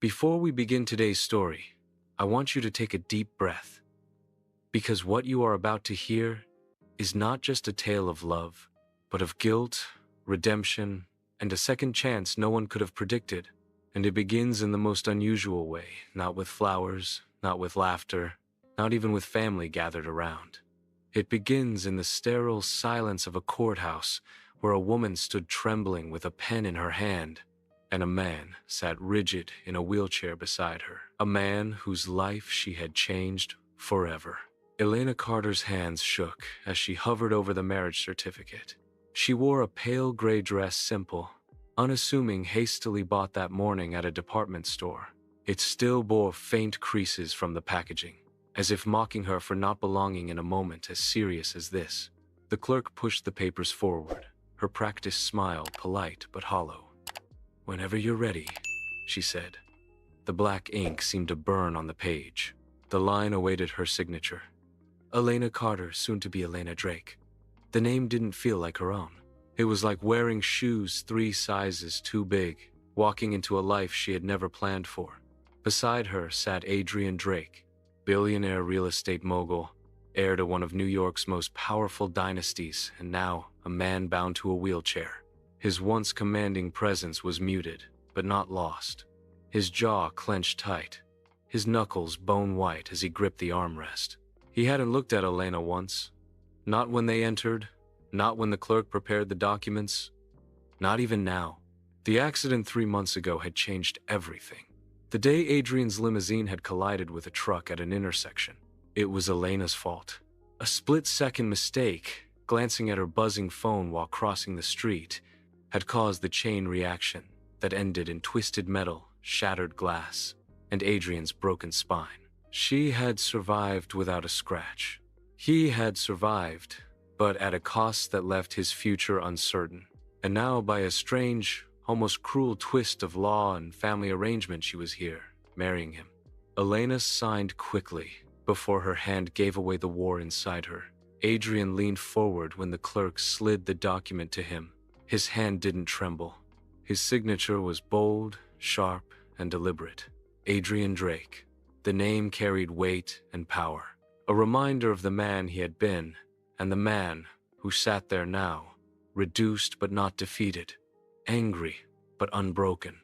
Before we begin today's story, I want you to take a deep breath, because what you are about to hear is not just a tale of love, but of guilt, redemption, and a second chance no one could have predicted. And it begins in the most unusual way, not with flowers, not with laughter, not even with family gathered around. It begins in the sterile silence of a courthouse where a woman stood trembling with a pen in her hand, and a man sat rigid in a wheelchair beside her. A man whose life she had changed forever. Elena Carter's hands shook as she hovered over the marriage certificate. She wore a pale gray dress, simple, unassuming, hastily bought that morning at a department store. It still bore faint creases from the packaging, as if mocking her for not belonging in a moment as serious as this. The clerk pushed the papers forward, her practiced smile polite but hollow. "Whenever you're ready," she said. The black ink seemed to burn on the page. The line awaited her signature. Elena Carter, soon to be Elena Drake. The name didn't feel like her own. It was like wearing shoes 3 sizes too big, walking into a life she had never planned for. Beside her sat Adrian Drake, billionaire real estate mogul, heir to one of New York's most powerful dynasties, and now a man bound to a wheelchair. His once commanding presence was muted, but not lost. His jaw clenched tight, his knuckles bone white as he gripped the armrest. He hadn't looked at Elena once. Not when they entered, not when the clerk prepared the documents, not even now. The accident 3 months ago had changed everything. The day Adrian's limousine had collided with a truck at an intersection. It was Elena's fault. A split-second mistake, glancing at her buzzing phone while crossing the street, had caused the chain reaction that ended in twisted metal, shattered glass, and Adrian's broken spine. She had survived without a scratch. He had survived, but at a cost that left his future uncertain. And now, by a strange, almost cruel twist of law and family arrangement, she was here, marrying him. Elena signed quickly, before her hand gave away the war inside her. Adrian leaned forward when the clerk slid the document to him. His hand didn't tremble. His signature was bold, sharp, and deliberate. Adrian Drake. The name carried weight and power. A reminder of the man he had been, and the man who sat there now, reduced but not defeated, angry but unbroken.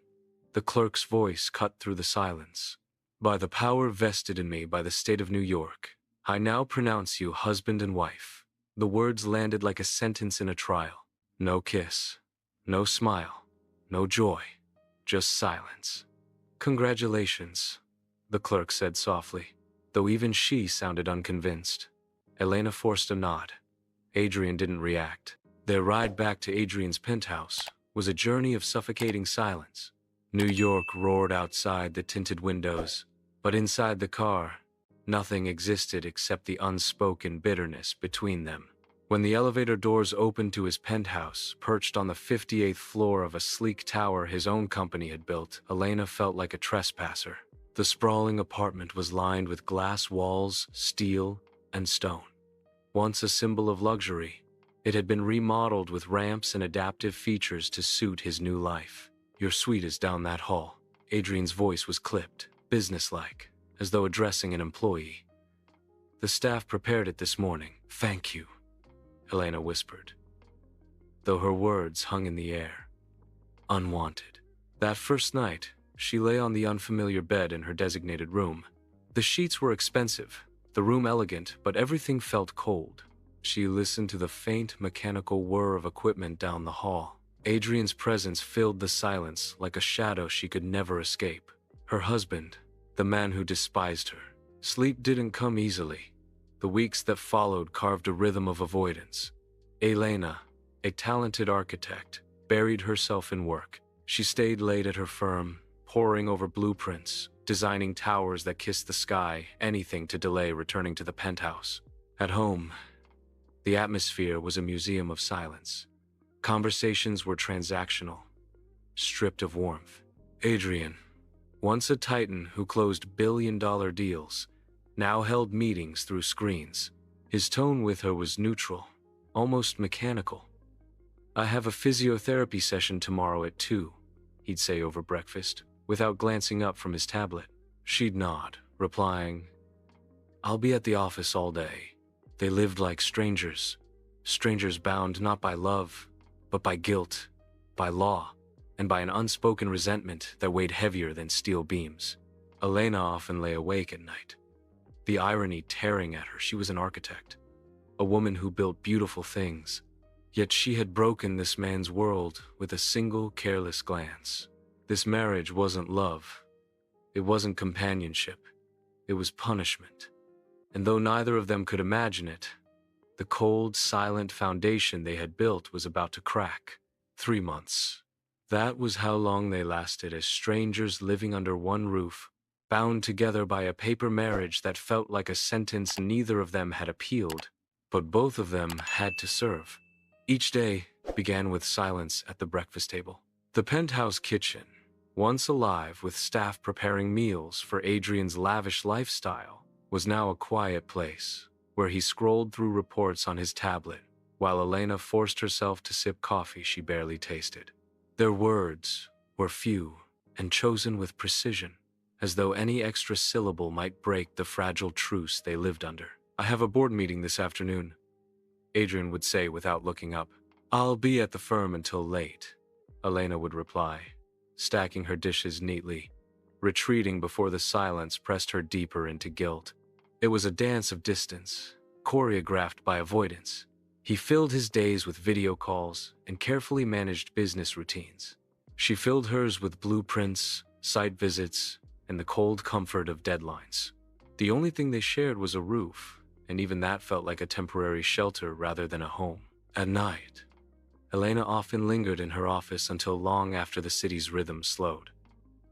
The clerk's voice cut through the silence. "By the power vested in me by the state of New York, I now pronounce you husband and wife." The words landed like a sentence in a trial. No kiss, no smile, no joy, just silence. "Congratulations," the clerk said softly, though even she sounded unconvinced. Elena forced a nod. Adrian didn't react. Their ride back to Adrian's penthouse was a journey of suffocating silence. New York roared outside the tinted windows, but inside the car, nothing existed except the unspoken bitterness between them. When the elevator doors opened to his penthouse, perched on the 58th floor of a sleek tower his own company had built, Elena felt like a trespasser. The sprawling apartment was lined with glass walls, steel, and stone. Once a symbol of luxury, it had been remodeled with ramps and adaptive features to suit his new life. "Your suite is down that hall." Adrian's voice was clipped, businesslike, as though addressing an employee. "The staff prepared it this morning." "Thank you," Elena whispered, though her words hung in the air, unwanted. That first night, she lay on the unfamiliar bed in her designated room. The sheets were expensive, the room elegant, but everything felt cold. She listened to the faint mechanical whir of equipment down the hall. Adrian's presence filled the silence like a shadow she could never escape. Her husband, the man who despised her. Sleep didn't come easily. The weeks that followed carved a rhythm of avoidance. Elena, a talented architect, buried herself in work. She stayed late at her firm, poring over blueprints, designing towers that kissed the sky, anything to delay returning to the penthouse. At home, the atmosphere was a museum of silence. Conversations were transactional, stripped of warmth. Adrian, once a titan who closed billion-dollar deals, now held meetings through screens. His tone with her was neutral, almost mechanical. "I have a physiotherapy session tomorrow at 2, he'd say over breakfast, without glancing up from his tablet. She'd nod, replying, "I'll be at the office all day." They lived like strangers, strangers bound not by love, but by guilt, by law, and by an unspoken resentment that weighed heavier than steel beams. Elena often lay awake at night, the irony tearing at her. She was an architect, a woman who built beautiful things, yet she had broken this man's world with a single careless glance. This marriage wasn't love. It wasn't companionship. It was punishment. And though neither of them could imagine it, the cold, silent foundation they had built was about to crack. 3 months. That was how long they lasted as strangers living under one roof, bound together by a paper marriage that felt like a sentence neither of them had appealed, but both of them had to serve. Each day began with silence at the breakfast table. The penthouse kitchen, once alive with staff preparing meals for Adrian's lavish lifestyle, was now a quiet place, where he scrolled through reports on his tablet, while Elena forced herself to sip coffee she barely tasted. Their words were few and chosen with precision, as though any extra syllable might break the fragile truce they lived under. "I have a board meeting this afternoon," Adrian would say without looking up. "I'll be at the firm until late," Elena would reply, stacking her dishes neatly, retreating before the silence pressed her deeper into guilt. It was a dance of distance, choreographed by avoidance. He filled his days with video calls and carefully managed business routines. She filled hers with blueprints, site visits, and the cold comfort of deadlines. The only thing they shared was a roof, and even that felt like a temporary shelter rather than a home. At night, Elena often lingered in her office until long after the city's rhythm slowed.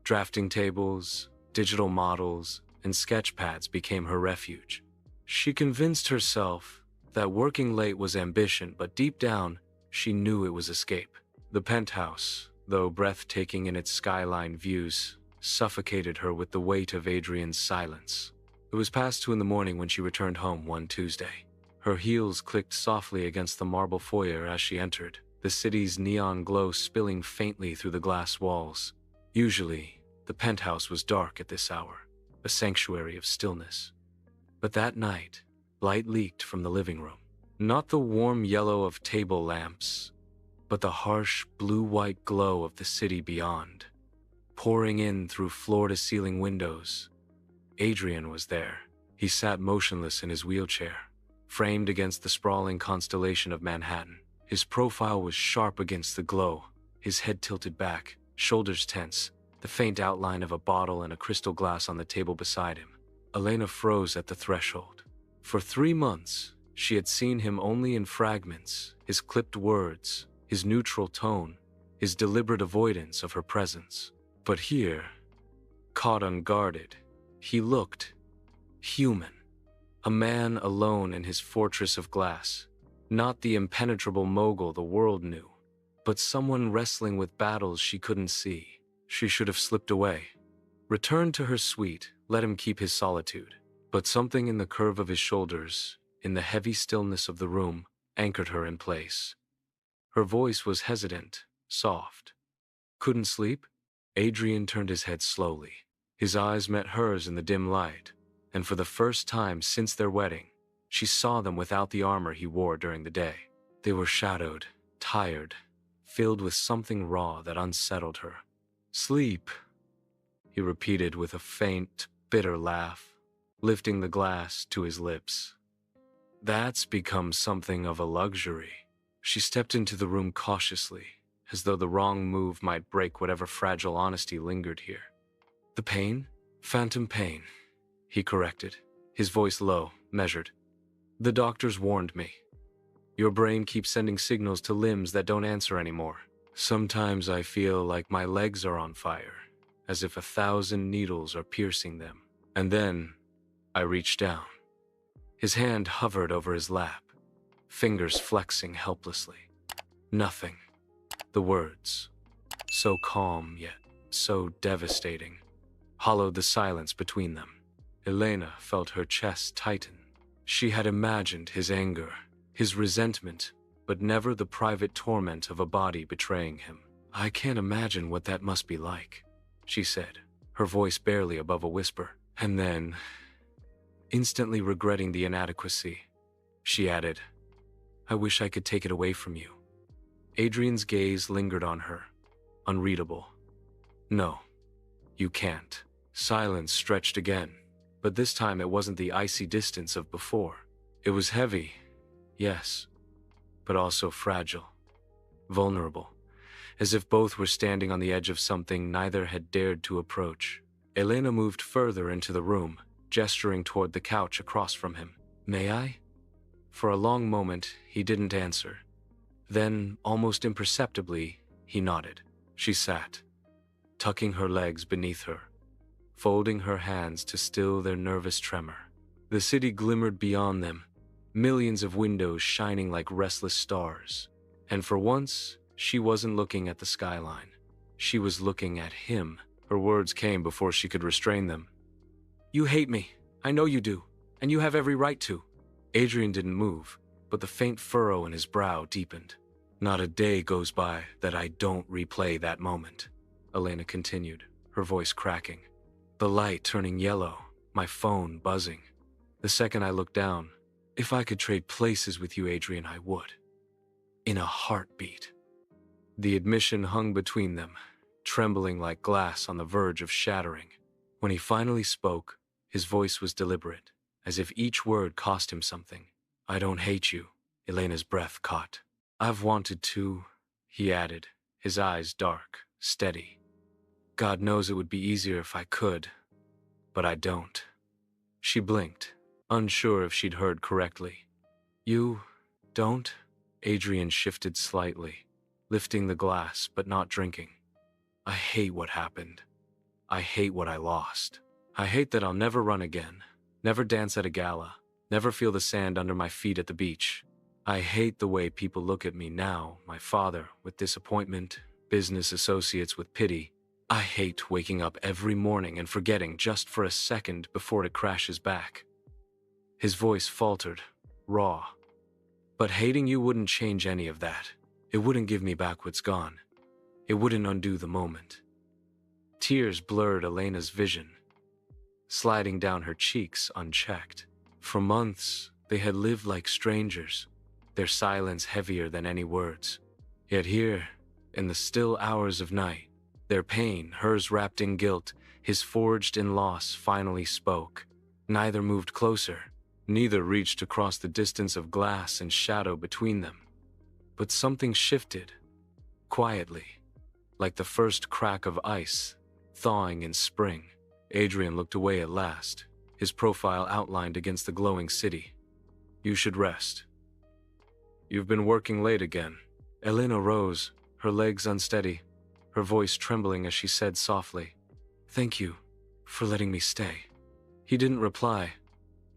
Drafting tables, digital models, and sketch pads became her refuge. She convinced herself that working late was ambition, but deep down, she knew it was escape. The penthouse, though breathtaking in its skyline views, suffocated her with the weight of Adrian's silence. It was past 2 in the morning when she returned home one Tuesday. Her heels clicked softly against the marble foyer as she entered, the city's neon glow spilling faintly through the glass walls. Usually, the penthouse was dark at this hour, a sanctuary of stillness. But that night, light leaked from the living room. Not the warm yellow of table lamps, but the harsh blue-white glow of the city beyond, pouring in through floor-to-ceiling windows. Adrian was there. He sat motionless in his wheelchair, framed against the sprawling constellation of Manhattan. His profile was sharp against the glow, his head tilted back, shoulders tense, the faint outline of a bottle and a crystal glass on the table beside him. Elena froze at the threshold. For 3 months, she had seen him only in fragments, his clipped words, his neutral tone, his deliberate avoidance of her presence. But here, caught unguarded, he looked human. A man alone in his fortress of glass, not the impenetrable mogul the world knew, but someone wrestling with battles she couldn't see. She should have slipped away, returned to her suite, let him keep his solitude. But something in the curve of his shoulders, in the heavy stillness of the room, anchored her in place. Her voice was hesitant, soft. "Couldn't sleep?" Adrian turned his head slowly. His eyes met hers in the dim light, and for the first time since their wedding, she saw them without the armor he wore during the day. They were shadowed, tired, filled with something raw that unsettled her. "Sleep," he repeated with a faint, bitter laugh, lifting the glass to his lips. "That's become something of a luxury." She stepped into the room cautiously, as though the wrong move might break whatever fragile honesty lingered here. "The pain? Phantom pain," he corrected, his voice low, measured. "The doctors warned me. Your brain keeps sending signals to limbs that don't answer anymore. Sometimes I feel like my legs are on fire, as if 1,000 needles are piercing them." And then I reached down. His hand hovered over his lap, fingers flexing helplessly. "Nothing." The words, so calm yet so devastating, hollowed the silence between them. Elena felt her chest tighten. She had imagined his anger, his resentment, but never the private torment of a body betraying him. "I can't imagine what that must be like," she said, her voice barely above a whisper. And then, instantly regretting the inadequacy, she added, I wish I could take it away from you. Adrian's gaze lingered on her, unreadable. No, you can't. Silence stretched again, but this time it wasn't the icy distance of before. It was heavy, yes, but also fragile, vulnerable, as if both were standing on the edge of something neither had dared to approach. Elena moved further into the room, gesturing toward the couch across from him. May I? For a long moment, he didn't answer. Then, almost imperceptibly, he nodded. She sat, tucking her legs beneath her, folding her hands to still their nervous tremor. The city glimmered beyond them, millions of windows shining like restless stars. And for once, she wasn't looking at the skyline. She was looking at him. Her words came before she could restrain them. You hate me. I know you do. And you have every right to. Adrian didn't move, but the faint furrow in his brow deepened. Not a day goes by that I don't replay that moment, Elena continued, her voice cracking. The light turning yellow, my phone buzzing. The second I looked down, if I could trade places with you, Adrian, I would. In a heartbeat. The admission hung between them, trembling like glass on the verge of shattering. When he finally spoke, his voice was deliberate, as if each word cost him something. I don't hate you, Elena's breath caught. I've wanted to, he added, his eyes dark, steady. God knows it would be easier if I could, but I don't. She blinked, unsure if she'd heard correctly. You don't? Adrian shifted slightly, lifting the glass but not drinking. I hate what happened. I hate what I lost. I hate that I'll never run again, never dance at a gala, never feel the sand under my feet at the beach. I hate the way people look at me now, my father with disappointment, business associates with pity. I hate waking up every morning and forgetting just for a second before it crashes back. His voice faltered, raw. But hating you wouldn't change any of that. It wouldn't give me back what's gone. It wouldn't undo the moment. Tears blurred Elena's vision, sliding down her cheeks unchecked. For months, they had lived like strangers, their silence heavier than any words. Yet here, in the still hours of night, their pain, hers wrapped in guilt, his forged in loss, finally spoke. Neither moved closer, neither reached across the distance of glass and shadow between them. But something shifted, quietly, like the first crack of ice, thawing in spring. Adrian looked away at last, his profile outlined against the glowing city. You should rest. You've been working late again. Elena rose, her legs unsteady, her voice trembling as she said softly, Thank you for letting me stay. He didn't reply,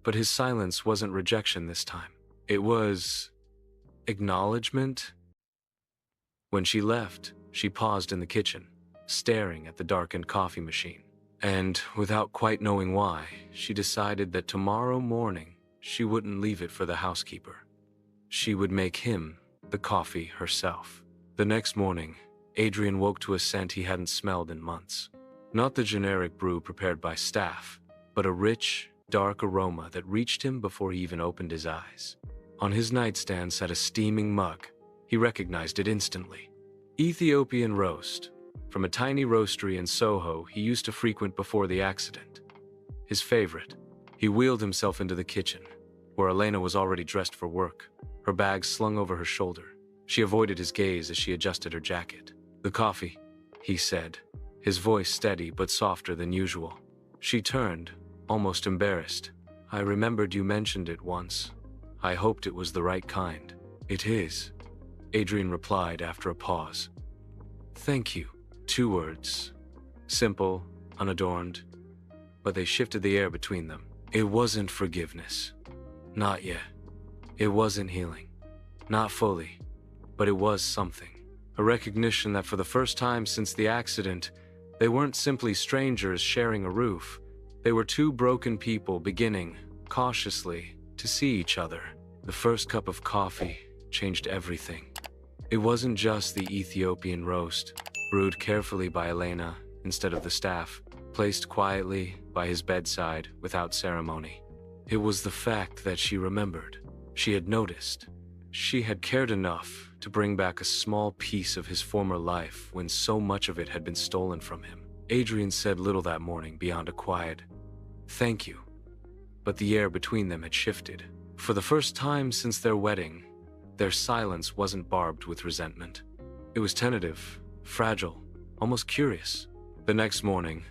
but his silence wasn't rejection this time. It was acknowledgement. When she left, she paused in the kitchen, staring at the darkened coffee machine. And, without quite knowing why, she decided that tomorrow morning she wouldn't leave it for the housekeeper. She would make him the coffee herself. The next morning, Adrian woke to a scent he hadn't smelled in months. Not the generic brew prepared by staff, but a rich, dark aroma that reached him before he even opened his eyes. On his nightstand sat a steaming mug. He recognized it instantly. Ethiopian roast, from a tiny roastery in Soho he used to frequent before the accident. His favorite. He wheeled himself into the kitchen, where Elena was already dressed for work, her bag slung over her shoulder. She avoided his gaze as she adjusted her jacket. The coffee, he said, his voice steady but softer than usual. She turned, almost embarrassed. I remembered you mentioned it once. I hoped it was the right kind. It is, Adrian replied after a pause. Thank you. 2 words. Simple, unadorned, but they shifted the air between them. It wasn't forgiveness. Not yet. It wasn't healing. Not fully, but it was something. A recognition that for the first time since the accident, they weren't simply strangers sharing a roof. They were 2 broken people beginning, cautiously, to see each other. The first cup of coffee changed everything. It wasn't just the Ethiopian roast, brewed carefully by Elena, instead of the staff, placed quietly by his bedside without ceremony. It was the fact that she remembered. She had noticed. She had cared enough to bring back a small piece of his former life when so much of it had been stolen from him. Adrian said little that morning beyond a quiet, "Thank you." But the air between them had shifted. For the first time since their wedding, their silence wasn't barbed with resentment. It was tentative, fragile, almost curious. The next morning,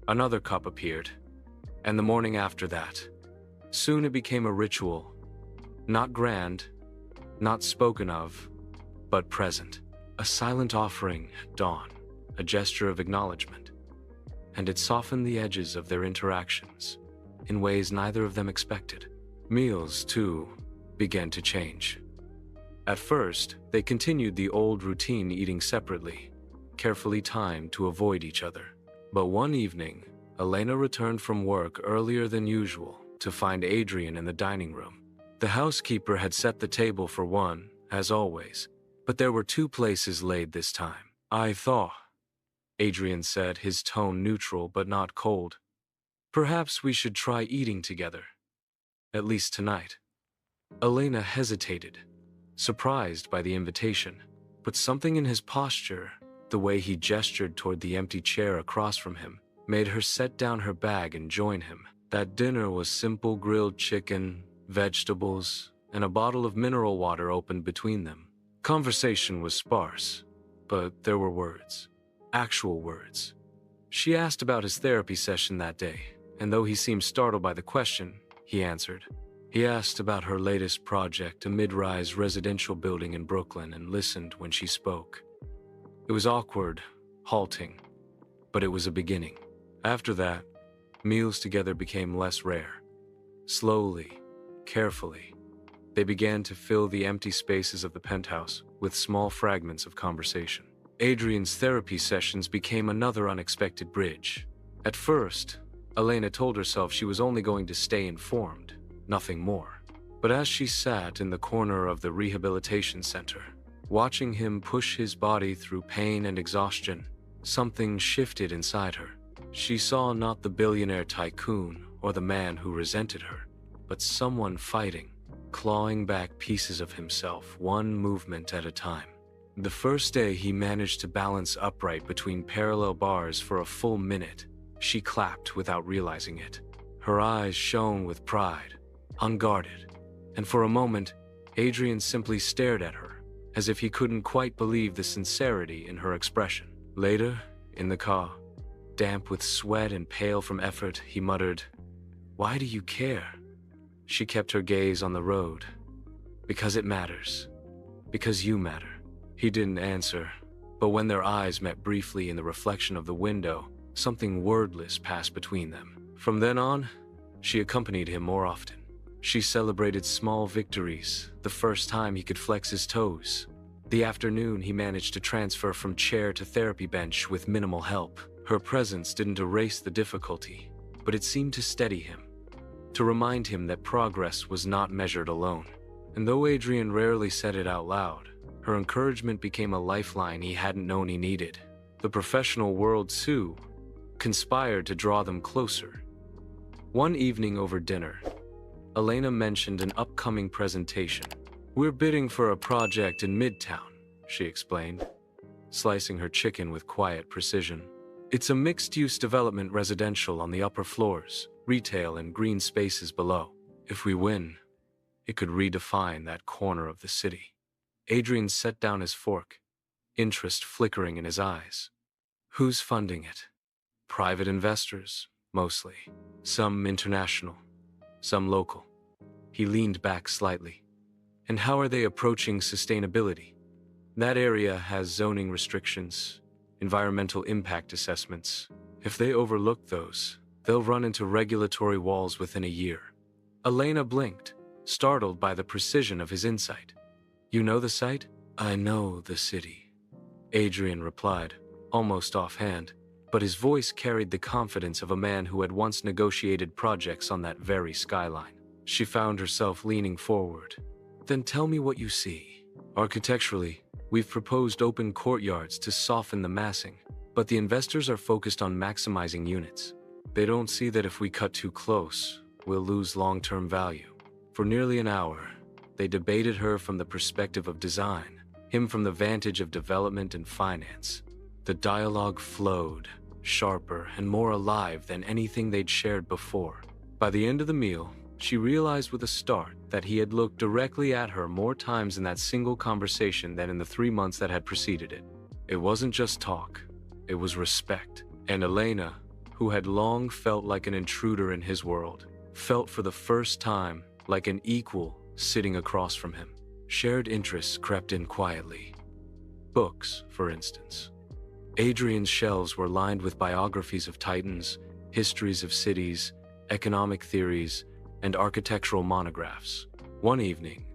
another cup appeared, and the morning after that. Soon it became a ritual, not grand, not spoken of, but present. A silent offering at dawn, a gesture of acknowledgement, and it softened the edges of their interactions in ways neither of them expected. Meals, too, began to change. At first, they continued the old routine, eating separately, carefully timed to avoid each other. But one evening, Elena returned from work earlier than usual to find Adrian in the dining room. The housekeeper had set the table for one, as always, but there were two places laid this time. "I thought," Adrian said, his tone neutral but not cold, "perhaps we should try eating together. At least tonight." Elena hesitated, surprised by the invitation, but something in his posture, the way he gestured toward the empty chair across from him, made her set down her bag and join him. That dinner was simple: grilled chicken, vegetables, and a bottle of mineral water opened between them. Conversation was sparse, but there were words. Actual words. She asked about his therapy session that day, and though he seemed startled by the question, he answered. He asked about her latest project, a mid-rise residential building in Brooklyn, and listened when she spoke. It was awkward, halting, but it was a beginning. After that, meals together became less rare. Slowly, carefully, they began to fill the empty spaces of the penthouse with small fragments of conversation. Adrian's therapy sessions became another unexpected bridge. At first, Elena told herself she was only going to stay informed, nothing more. But as she sat in the corner of the rehabilitation center, watching him push his body through pain and exhaustion, something shifted inside her. She saw not the billionaire tycoon or the man who resented her, but someone fighting, clawing back pieces of himself, one movement at a time. The first day he managed to balance upright between parallel bars for a full minute. She clapped without realizing it. Her eyes shone with pride, unguarded, and for a moment, Adrian simply stared at her, as if he couldn't quite believe the sincerity in her expression. Later, in the car, damp with sweat and pale from effort, he muttered, "Why do you care?" She kept her gaze on the road. "Because it matters. Because you matter." He didn't answer, but when their eyes met briefly in the reflection of the window, something wordless passed between them. From then on, she accompanied him more often. She celebrated small victories, the first time he could flex his toes. The afternoon he managed to transfer from chair to therapy bench with minimal help. Her presence didn't erase the difficulty, but it seemed to steady him, to remind him that progress was not measured alone. And though Adrian rarely said it out loud, her encouragement became a lifeline he hadn't known he needed. The professional world, too, conspired to draw them closer. One evening over dinner, Elena mentioned an upcoming presentation. "We're bidding for a project in Midtown," she explained, slicing her chicken with quiet precision. "It's a mixed-use development, residential on the upper floors, retail and green spaces below. If we win, it could redefine that corner of the city." Adrian set down his fork, interest flickering in his eyes. "Who's funding it?" "Private investors, mostly. Some international, some local." He leaned back slightly. "And how are they approaching sustainability?" "That area has zoning restrictions, environmental impact assessments. If they overlook those, they'll run into regulatory walls within a year." Elena blinked, startled by the precision of his insight. "You know the site?" "I know the city," Adrian replied, almost offhand, but his voice carried the confidence of a man who had once negotiated projects on that very skyline. She found herself leaning forward. "Then tell me what you see." "Architecturally, we've proposed open courtyards to soften the massing, But the investors are focused on maximizing units. They don't see that if we cut too close, we'll lose long-term value. For nearly an hour, they debated her from the perspective of design, him from the vantage of development and finance. The dialogue flowed, sharper and more alive than anything they'd shared before. By the end of the meal, she realized with a start that he had looked directly at her more times in that single conversation than in the 3 months that had preceded it. It wasn't just talk, it was respect. And Elena, who had long felt like an intruder in his world, felt for the first time like an equal sitting across from him. Shared interests crept in quietly. Books, for instance. Adrian's shelves were lined with biographies of titans, histories of cities, economic theories, and architectural monographs. One evening,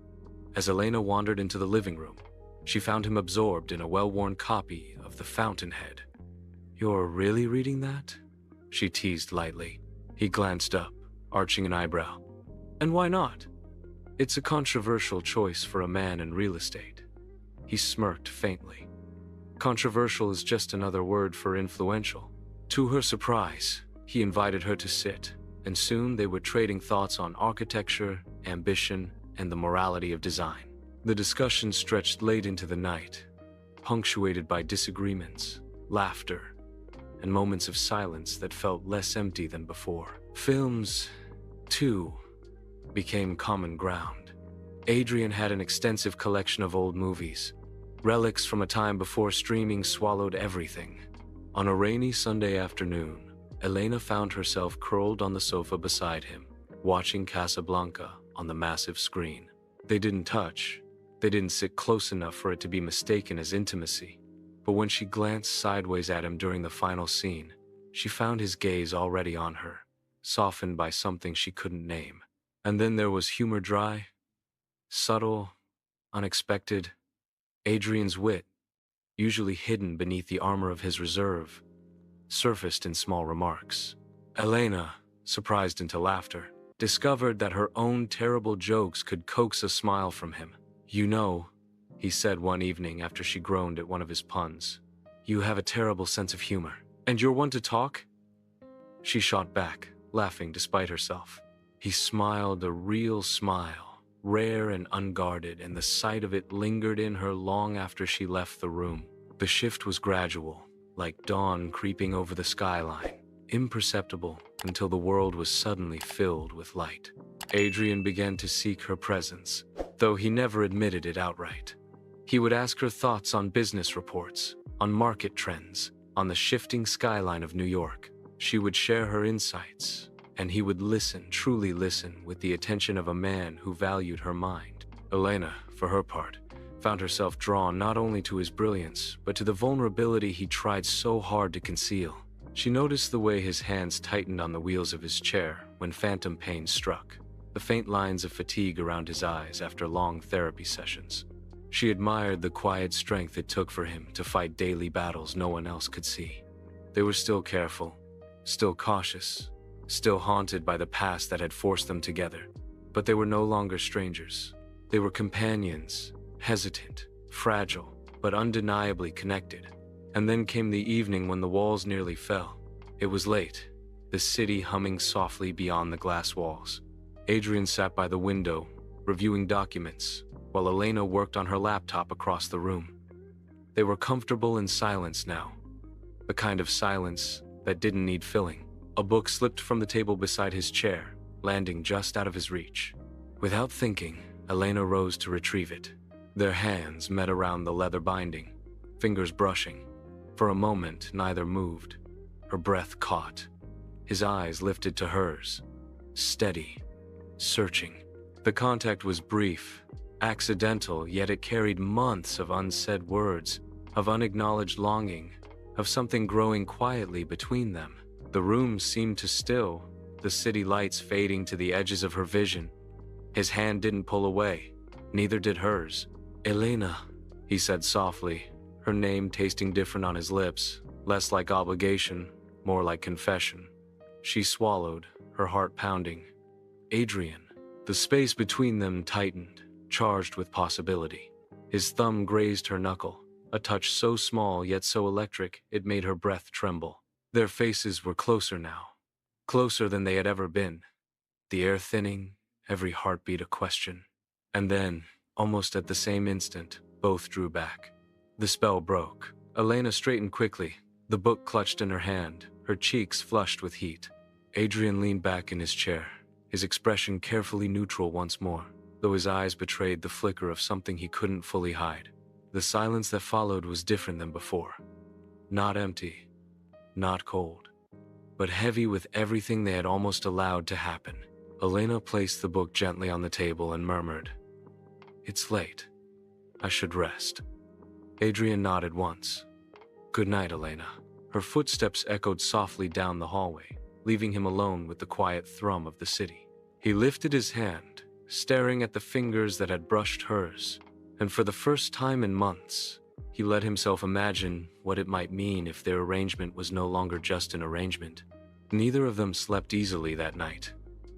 as Elena wandered into the living room, she found him absorbed in a well-worn copy of The Fountainhead. "You're really reading that?" she teased lightly. He glanced up, arching an eyebrow. "And why not? It's a controversial choice for a man in real estate." He smirked faintly. Controversial is just another word for influential. To her surprise, he invited her to sit, and soon they were trading thoughts on architecture, ambition, and the morality of design. The discussion stretched late into the night, punctuated by disagreements, laughter, and moments of silence that felt less empty than before. Films, too, became common ground. Adrian had an extensive collection of old movies, relics from a time before streaming swallowed everything. On a rainy Sunday afternoon, Elena found herself curled on the sofa beside him, watching Casablanca on the massive screen. They didn't touch. They didn't sit close enough for it to be mistaken as intimacy. But when she glanced sideways at him during the final scene, she found his gaze already on her, softened by something she couldn't name. And then there was humor, dry, subtle, unexpected. Adrian's wit, usually hidden beneath the armor of his reserve, surfaced in small remarks. Elena, surprised into laughter, discovered that her own terrible jokes could coax a smile from him. "You know," he said one evening after she groaned at one of his puns, "you have a terrible sense of humor. And you're one to talk?" She shot back, laughing despite herself. He smiled a real smile, rare and unguarded, and the sight of it lingered in her long after she left the room. The shift was gradual, like dawn creeping over the skyline, imperceptible until the world was suddenly filled with light. Adrian began to seek her presence, though he never admitted it outright. He would ask her thoughts on business reports, on market trends, on the shifting skyline of New York. She would share her insights, and he would listen, truly listen, with the attention of a man who valued her mind. Elena, for her part, found herself drawn not only to his brilliance, but to the vulnerability he tried so hard to conceal. She noticed the way his hands tightened on the wheels of his chair when phantom pain struck, the faint lines of fatigue around his eyes after long therapy sessions. She admired the quiet strength it took for him to fight daily battles no one else could see. They were still careful, still cautious, still haunted by the past that had forced them together. But they were no longer strangers. They were companions, hesitant, fragile, but undeniably connected. And then came the evening when the walls nearly fell. It was late, the city humming softly beyond the glass walls. Adrian sat by the window, reviewing documents, while Elena worked on her laptop across the room. They were comfortable in silence now, the kind of silence that didn't need filling. A book slipped from the table beside his chair, landing just out of his reach. Without thinking, Elena rose to retrieve it. Their hands met around the leather binding, fingers brushing. For a moment, neither moved. Her breath caught. His eyes lifted to hers, steady, searching. The contact was brief, accidental, yet it carried months of unsaid words, of unacknowledged longing, of something growing quietly between them. The room seemed to still, the city lights fading to the edges of her vision. His hand didn't pull away, neither did hers. "Elena," he said softly, her name tasting different on his lips, less like obligation, more like confession. She swallowed, her heart pounding. "Adrian." The space between them tightened, charged with possibility. His thumb grazed her knuckle, a touch so small yet so electric it made her breath tremble. Their faces were closer now, closer than they had ever been, the air thinning, every heartbeat a question. And then, almost at the same instant, both drew back. The spell broke. Elena straightened quickly, the book clutched in her hand, her cheeks flushed with heat. Adrian leaned back in his chair, his expression carefully neutral once more, though his eyes betrayed the flicker of something he couldn't fully hide. The silence that followed was different than before. Not empty, not cold, but heavy with everything they had almost allowed to happen. Elena placed the book gently on the table and murmured, "It's late. I should rest." Adrian nodded once. "Good night, Elena." Her footsteps echoed softly down the hallway, leaving him alone with the quiet thrum of the city. He lifted his hand, staring at the fingers that had brushed hers, and for the first time in months, he let himself imagine what it might mean if their arrangement was no longer just an arrangement. Neither of them slept easily that night.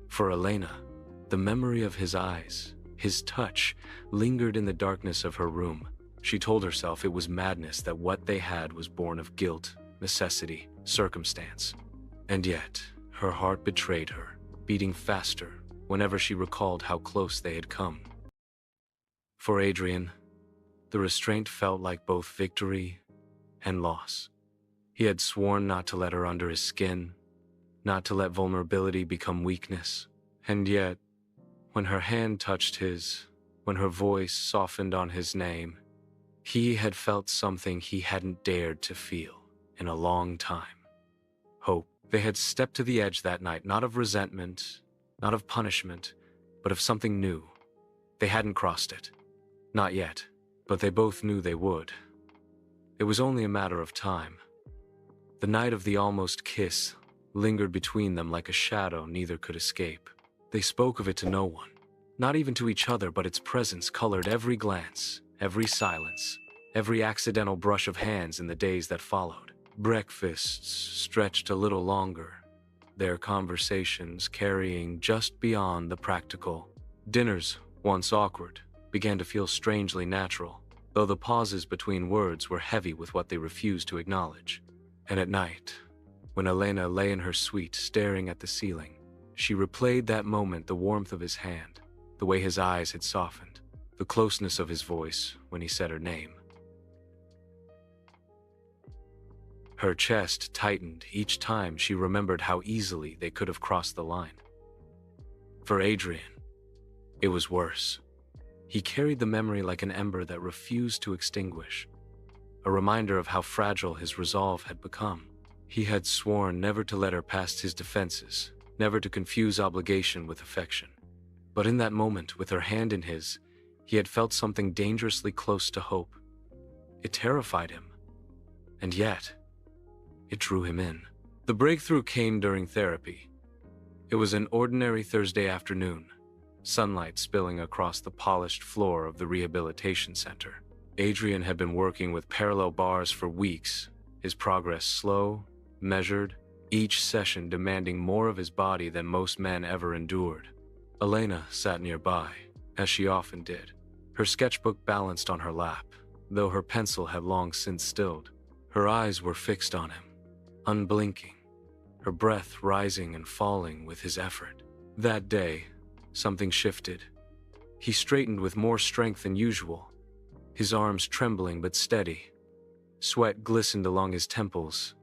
For Elena, the memory of his eyes, his touch, lingered in the darkness of her room. She told herself it was madness that what they had was born of guilt, necessity, circumstance. And yet, her heart betrayed her, beating faster whenever she recalled how close they had come. For Adrian, the restraint felt like both victory and loss. He had sworn not to let her under his skin, not to let vulnerability become weakness. And yet, when her hand touched his, when her voice softened on his name, he had felt something he hadn't dared to feel in a long time. Hope. They had stepped to the edge that night, not of resentment, not of punishment, but of something new. They hadn't crossed it. Not yet, but they both knew they would. It was only a matter of time. The night of the almost kiss lingered between them like a shadow neither could escape. They spoke of it to no one, not even to each other, but its presence colored every glance, every silence, every accidental brush of hands in the days that followed. Breakfasts stretched a little longer, their conversations carrying just beyond the practical. Dinners, once awkward, began to feel strangely natural, though the pauses between words were heavy with what they refused to acknowledge. And at night, when Elena lay in her suite staring at the ceiling, she replayed that moment, the warmth of his hand, the way his eyes had softened, the closeness of his voice when he said her name. Her chest tightened each time she remembered how easily they could have crossed the line. For Adrian, it was worse. He carried the memory like an ember that refused to extinguish, a reminder of how fragile his resolve had become. He had sworn never to let her past his defenses, never to confuse obligation with affection. But in that moment, with her hand in his, he had felt something dangerously close to hope. It terrified him, and yet, it drew him in. The breakthrough came during therapy. It was an ordinary Thursday afternoon, sunlight spilling across the polished floor of the rehabilitation center. Adrian had been working with parallel bars for weeks, his progress slow, measured, each session demanding more of his body than most men ever endured. Elena sat nearby, as she often did, her sketchbook balanced on her lap, though her pencil had long since stilled. Her eyes were fixed on him, unblinking, her breath rising and falling with his effort. That day, something shifted. He straightened with more strength than usual, his arms trembling but steady. Sweat glistened along his temples,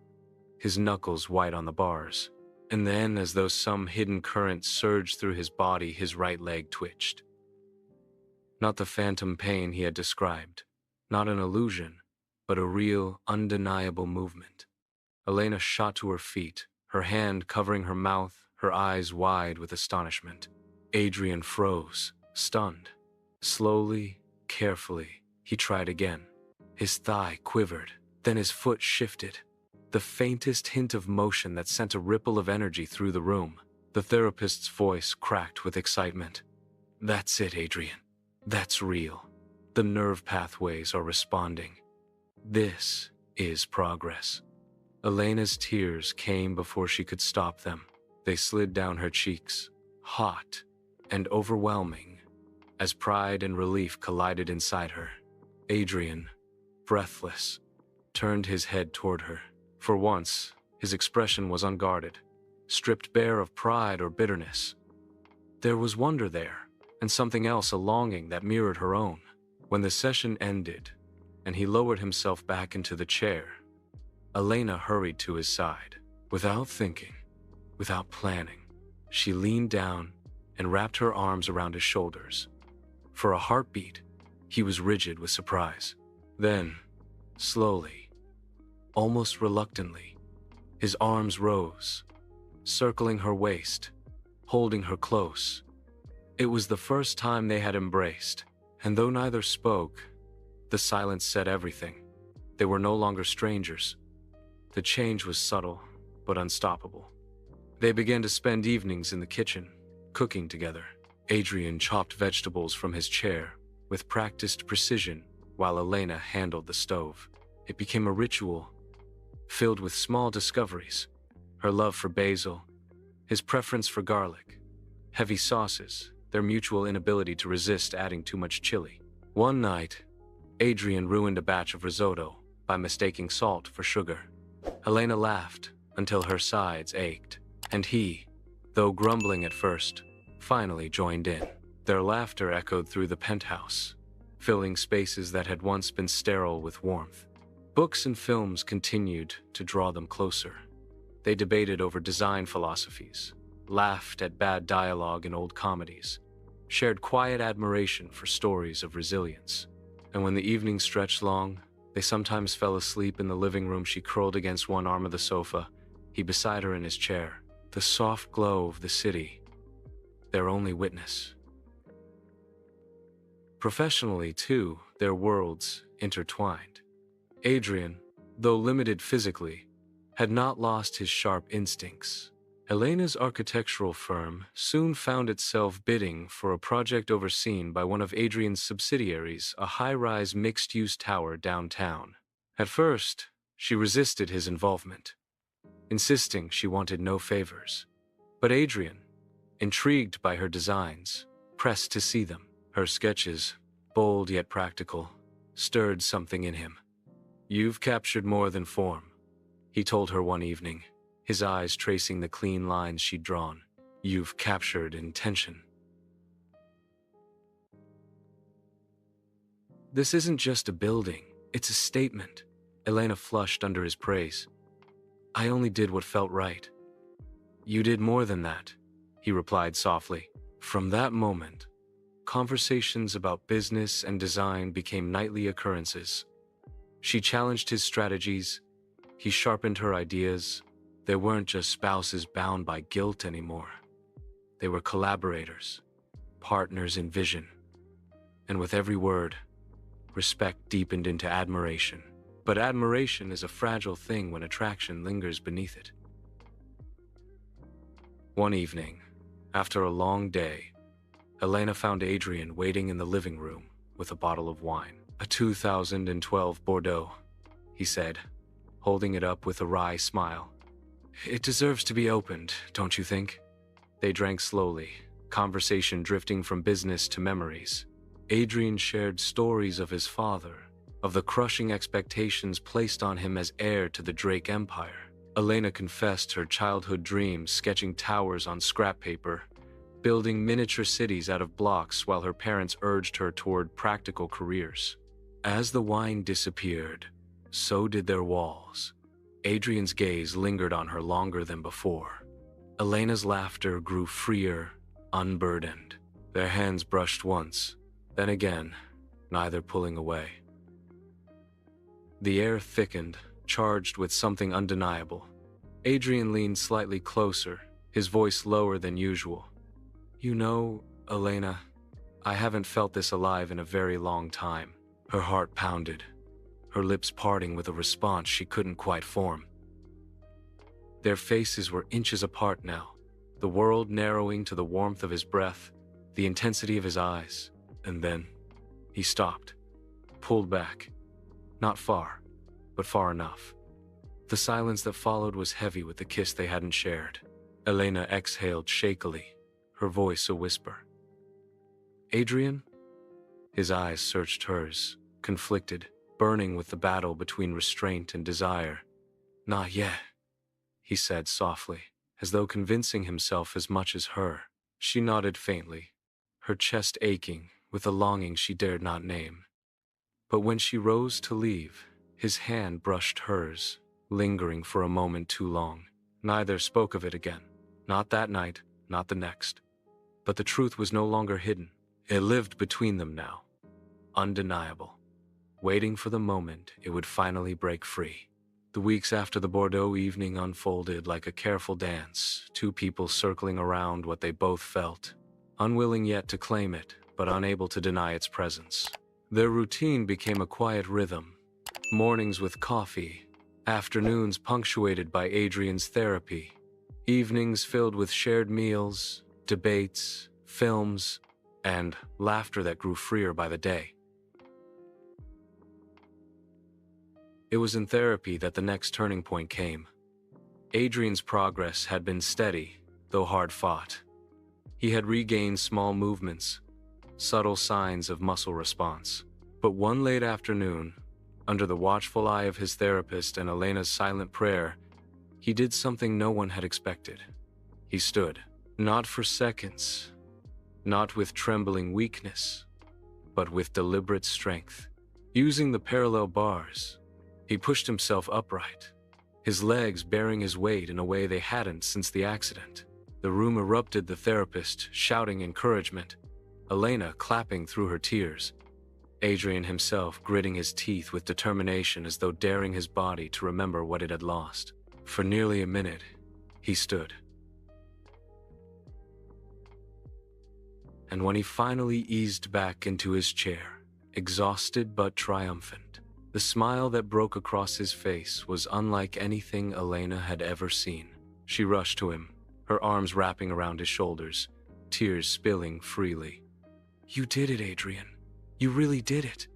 his knuckles white on the bars. And then, as though some hidden current surged through his body, his right leg twitched. Not the phantom pain he had described, not an illusion, but a real, undeniable movement. Elena shot to her feet, her hand covering her mouth, her eyes wide with astonishment. Adrian froze, stunned. Slowly, carefully, he tried again. His thigh quivered, then his foot shifted. The faintest hint of motion that sent a ripple of energy through the room. The therapist's voice cracked with excitement. "That's it, Adrian. That's real. The nerve pathways are responding. This is progress." Elena's tears came before she could stop them. They slid down her cheeks, hot and overwhelming, as pride and relief collided inside her. Adrian, breathless, turned his head toward her. For once, his expression was unguarded, stripped bare of pride or bitterness. There was wonder there, and something else, a longing that mirrored her own. When the session ended, and he lowered himself back into the chair, Elena hurried to his side. Without thinking, without planning, she leaned down and wrapped her arms around his shoulders. For a heartbeat, he was rigid with surprise. Then, slowly, almost reluctantly, his arms rose, circling her waist, holding her close. It was the first time they had embraced, and though neither spoke, the silence said everything. They were no longer strangers. The change was subtle, but unstoppable. They began to spend evenings in the kitchen, cooking together. Adrian chopped vegetables from his chair with practiced precision while Elena handled the stove. It became a ritual, filled with small discoveries. Her love for basil, his preference for garlic, heavy sauces, their mutual inability to resist adding too much chili. One night, Adrian ruined a batch of risotto by mistaking salt for sugar. Elena laughed until her sides ached, and he, though grumbling at first, finally joined in. Their laughter echoed through the penthouse, filling spaces that had once been sterile with warmth. Books and films continued to draw them closer. They debated over design philosophies, laughed at bad dialogue in old comedies, shared quiet admiration for stories of resilience. And when the evening stretched long, they sometimes fell asleep in the living room, she curled against one arm of the sofa, he beside her in his chair. The soft glow of the city, their only witness. Professionally, too, their worlds intertwined. Adrian, though limited physically, had not lost his sharp instincts. Elena's architectural firm soon found itself bidding for a project overseen by one of Adrian's subsidiaries, a high-rise mixed-use tower downtown. At first, she resisted his involvement, insisting she wanted no favors. But Adrian, intrigued by her designs, pressed to see them. Her sketches, bold yet practical, stirred something in him. "You've captured more than form," he told her one evening, his eyes tracing the clean lines she'd drawn. "You've captured intention." "This isn't just a building, it's a statement." Elena flushed under his praise. "I only did what felt right." "You did more than that," he replied softly. From that moment, conversations about business and design became nightly occurrences. She challenged his strategies, he sharpened her ideas. They weren't just spouses bound by guilt anymore. They were collaborators, partners in vision. And with every word, respect deepened into admiration. But admiration is a fragile thing when attraction lingers beneath it. One evening, after a long day, Elena found Adrian waiting in the living room with a bottle of wine. "A 2012 Bordeaux," he said, holding it up with a wry smile. "It deserves to be opened, don't you think?" They drank slowly, conversation drifting from business to memories. Adrian shared stories of his father, of the crushing expectations placed on him as heir to the Drake Empire. Elena confessed her childhood dreams, sketching towers on scrap paper, building miniature cities out of blocks while her parents urged her toward practical careers. As the wine disappeared, so did their walls. Adrian's gaze lingered on her longer than before. Elena's laughter grew freer, unburdened. Their hands brushed once, then again, neither pulling away. The air thickened, charged with something undeniable. Adrian leaned slightly closer, his voice lower than usual. "You know, Elena, I haven't felt this alive in a very long time." Her heart pounded, her lips parting with a response she couldn't quite form. Their faces were inches apart now, the world narrowing to the warmth of his breath, the intensity of his eyes. And then, he stopped, pulled back. Not far, but far enough. The silence that followed was heavy with the kiss they hadn't shared. Elena exhaled shakily, her voice a whisper. "Adrian?" His eyes searched hers, conflicted. burning with the battle between restraint and desire. "Not yet," he said softly, as though convincing himself as much as her. She nodded faintly, her chest aching with a longing she dared not name. But when she rose to leave, his hand brushed hers, lingering for a moment too long. Neither spoke of it again. Not that night, not the next. But the truth was no longer hidden. It lived between them now, undeniable, waiting for the moment it would finally break free. The weeks after the Bordeaux evening unfolded like a careful dance, two people circling around what they both felt, unwilling yet to claim it, but unable to deny its presence. Their routine became a quiet rhythm, mornings with coffee, afternoons punctuated by Adrian's therapy, evenings filled with shared meals, debates, films, and laughter that grew freer by the day. It was in therapy that the next turning point came. Adrian's progress had been steady, though hard-fought. He had regained small movements, subtle signs of muscle response. But one late afternoon, under the watchful eye of his therapist and Elena's silent prayer, he did something no one had expected. He stood, not for seconds, not with trembling weakness, but with deliberate strength. Using the parallel bars, he pushed himself upright, his legs bearing his weight in a way they hadn't since the accident. The room erupted, the therapist shouting encouragement, Elena clapping through her tears, Adrian himself gritting his teeth with determination as though daring his body to remember what it had lost. For nearly a minute, he stood. And when he finally eased back into his chair, exhausted but triumphant, the smile that broke across his face was unlike anything Elena had ever seen. She rushed to him, her arms wrapping around his shoulders, tears spilling freely. "You did it, Adrian. You really did it."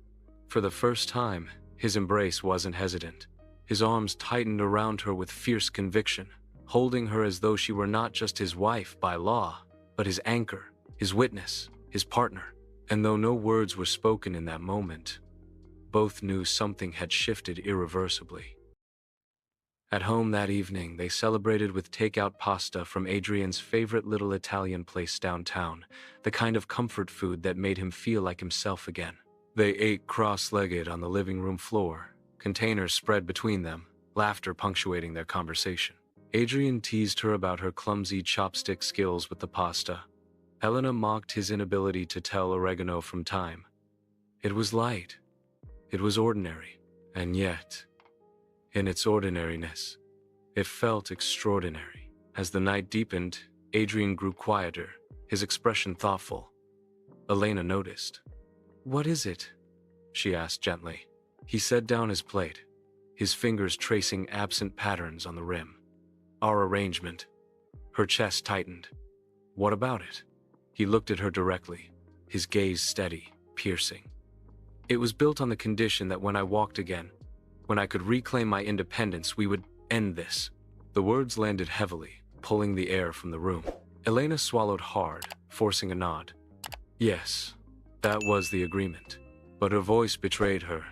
For the first time, his embrace wasn't hesitant. His arms tightened around her with fierce conviction, holding her as though she were not just his wife by law, but his anchor, his witness, his partner. And though no words were spoken in that moment, both knew something had shifted irreversibly. At home that evening, they celebrated with takeout pasta from Adrian's favorite little Italian place downtown, the kind of comfort food that made him feel like himself again. They ate cross-legged on the living room floor, containers spread between them, laughter punctuating their conversation. Adrian teased her about her clumsy chopstick skills with the pasta. Helena mocked his inability to tell oregano from thyme. It was light. It was ordinary. And yet, in its ordinariness, it felt extraordinary. As the night deepened, Adrian grew quieter, his expression thoughtful. Elena noticed. "What is it?" she asked gently. He set down his plate, his fingers tracing absent patterns on the rim. "Our arrangement." Her chest tightened. "What about it?" He looked at her directly, his gaze steady, piercing. "It was built on the condition that when I walked again, when I could reclaim my independence, we would end this." The words landed heavily, pulling the air from the room. Elena swallowed hard, forcing a nod. Yes, that was the agreement. But her voice betrayed her.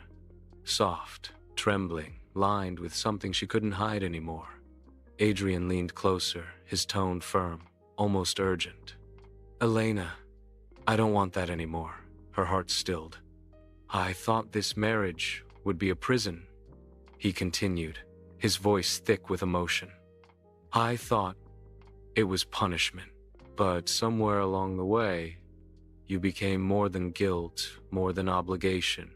Soft, trembling, lined with something she couldn't hide anymore. Adrian leaned closer, his tone firm, almost urgent. "Elena, I don't want that anymore." Her heart stilled. "I thought this marriage would be a prison," he continued, his voice thick with emotion. "I thought it was punishment. But somewhere along the way, you became more than guilt, more than obligation.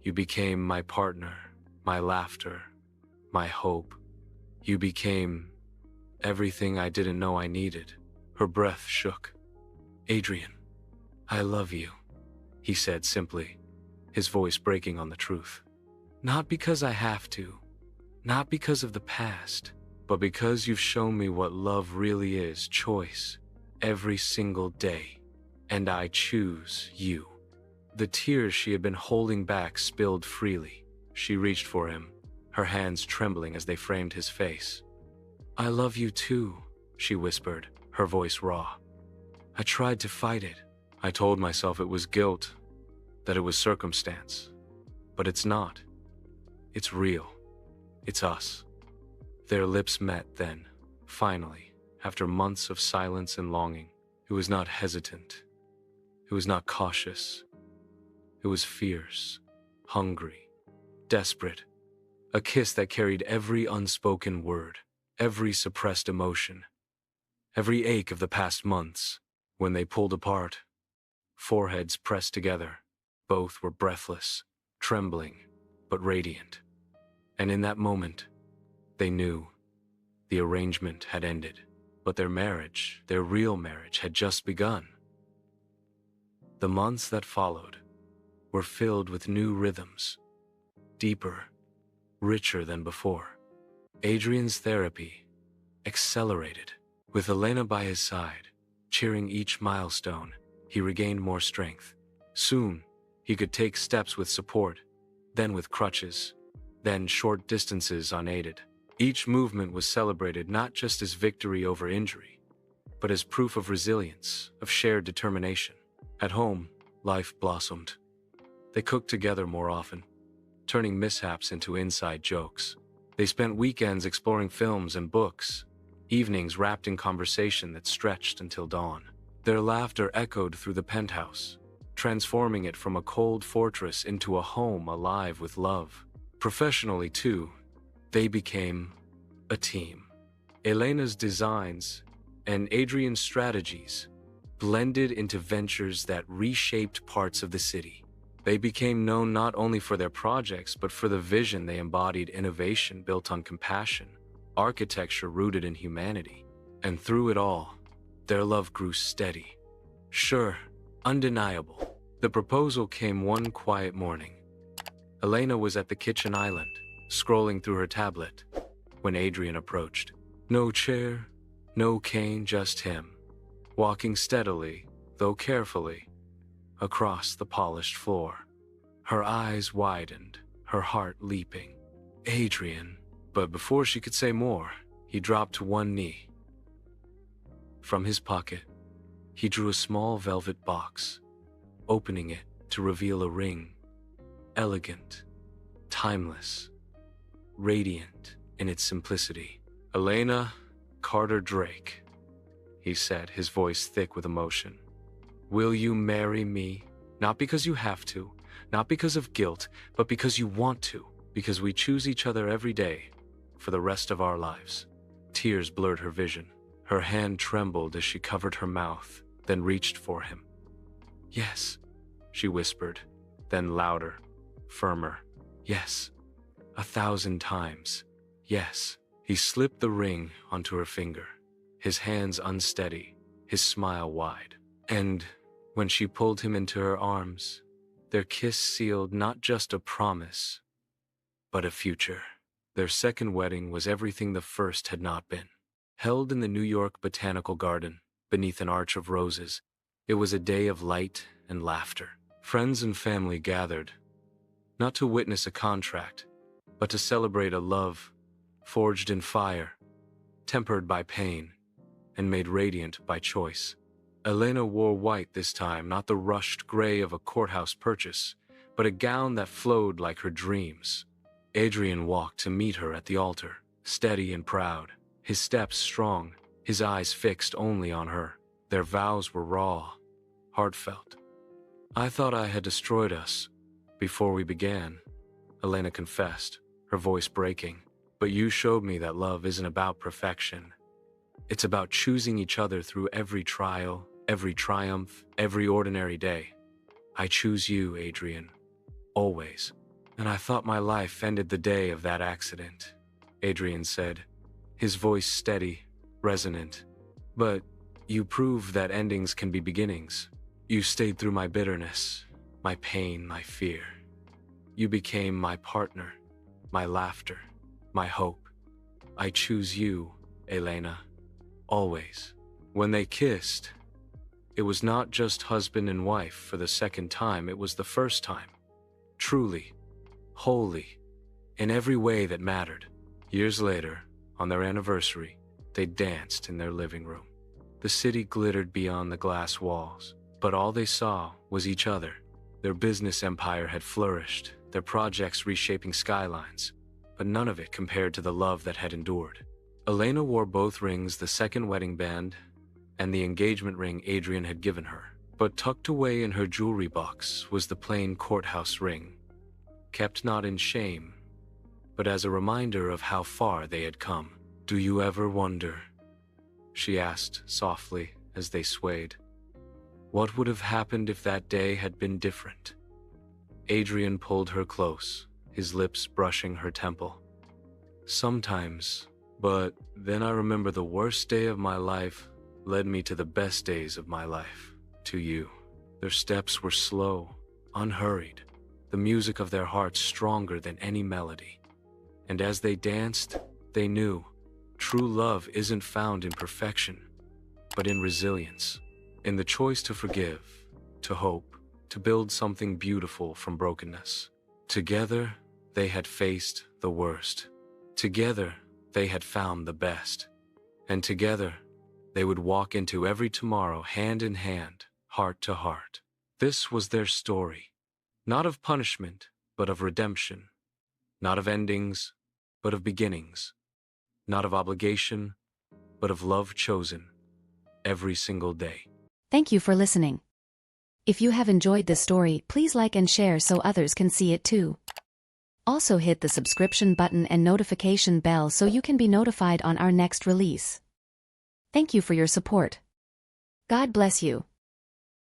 You became my partner, my laughter, my hope. You became everything I didn't know I needed." Her breath shook. "Adrian, I love you," he said simply, his voice breaking on the truth. "Not because I have to, not because of the past, but because you've shown me what love really is, choice, every single day. And I choose you." The tears she had been holding back spilled freely. She reached for him, her hands trembling as they framed his face. "I love you too," she whispered, her voice raw. "I tried to fight it. I told myself it was guilt, that it was circumstance. But it's not. It's real. It's us. Their lips met then, finally, after months of silence and longing. It was not hesitant. It was not cautious. It was fierce, hungry, desperate. A kiss that carried every unspoken word, every suppressed emotion, every ache of the past months. When they pulled apart, foreheads pressed together, both were breathless, trembling, but radiant. And in that moment, they knew the arrangement had ended, but their marriage, their real marriage, had just begun. The months that followed were filled with new rhythms, deeper, richer than before. Adrian's therapy accelerated. With Elena by his side, cheering each milestone, he regained more strength. Soon, he could take steps with support, then with crutches, then short distances unaided. Each movement was celebrated not just as victory over injury, but as proof of resilience, of shared determination. At home, life blossomed. They cooked together more often, turning mishaps into inside jokes. They spent weekends exploring films and books, evenings wrapped in conversation that stretched until dawn. Their laughter echoed through the penthouse, transforming it from a cold fortress into a home alive with love. Professionally, too, they became a team. Elena's designs and Adrian's strategies blended into ventures that reshaped parts of the city. They became known not only for their projects, but for the vision they embodied: innovation built on compassion, architecture rooted in humanity. And through it all, their love grew steady. Sure, undeniable. The proposal came one quiet morning. Elena was at the kitchen island, scrolling through her tablet, when Adrian approached. No chair, no cane, just him, walking steadily, though carefully, across the polished floor. Her eyes widened, her heart leaping. Adrian. But before she could say more, he dropped to one knee. From his pocket, he drew a small velvet box, opening it to reveal a ring, elegant, timeless, radiant in its simplicity. "Elena Carter Drake," he said, his voice thick with emotion. "Will you marry me? Not because you have to, not because of guilt, but because you want to, because we choose each other every day, for the rest of our lives." Tears blurred her vision. Her hand trembled as she covered her mouth, then reached for him. "Yes," she whispered, then louder, firmer. "Yes, 1,000 times. Yes." He slipped the ring onto her finger, his hands unsteady, his smile wide. And when she pulled him into her arms, their kiss sealed not just a promise, but a future. Their second wedding was everything the first had not been. Held in the New York Botanical Garden, beneath an arch of roses, it was a day of light and laughter. Friends and family gathered, not to witness a contract, but to celebrate a love forged in fire, tempered by pain, and made radiant by choice. Elena wore white this time, not the rushed gray of a courthouse purchase, but a gown that flowed like her dreams. Adrian walked to meet her at the altar, steady and proud, his steps strong, his eyes fixed only on her. Their vows were raw, heartfelt. "I thought I had destroyed us before we began," Elena confessed, her voice breaking. "But you showed me that love isn't about perfection. It's about choosing each other through every trial, every triumph, every ordinary day. I choose you, Adrian, always. And I thought my life ended the day of that accident," Adrian said, his voice steady, resonant. "But you proved that endings can be beginnings. You stayed through my bitterness, my pain, my fear. You became my partner, my laughter, my hope. I choose you, Elena, always." When they kissed, it was not just husband and wife for the second time, it was the first time. Truly, wholly, in every way that mattered. Years later, on their anniversary, they danced in their living room. The city glittered beyond the glass walls, but all they saw was each other. Their business empire had flourished, their projects reshaping skylines, but none of it compared to the love that had endured. Elena wore both rings, the second wedding band and the engagement ring Adrian had given her. But tucked away in her jewelry box was the plain courthouse ring, kept not in shame, but as a reminder of how far they had come. "Do you ever wonder," she asked softly as they swayed, "what would have happened if that day had been different?" Adrian pulled her close, his lips brushing her temple. "Sometimes, but then I remember the worst day of my life led me to the best days of my life, to you." Their steps were slow, unhurried, the music of their hearts stronger than any melody. And as they danced, they knew true love isn't found in perfection, but in resilience, in the choice to forgive, to hope, to build something beautiful from brokenness. Together, they had faced the worst. Together, they had found the best. And together, they would walk into every tomorrow hand in hand, heart to heart. This was their story, not of punishment, but of redemption, not of endings, but of beginnings, not of obligation, but of love chosen every single day. Thank you for listening. If you have enjoyed this story, please like and share so others can see it too. Also hit the subscription button and notification bell so you can be notified on our next release. Thank you for your support. God bless you.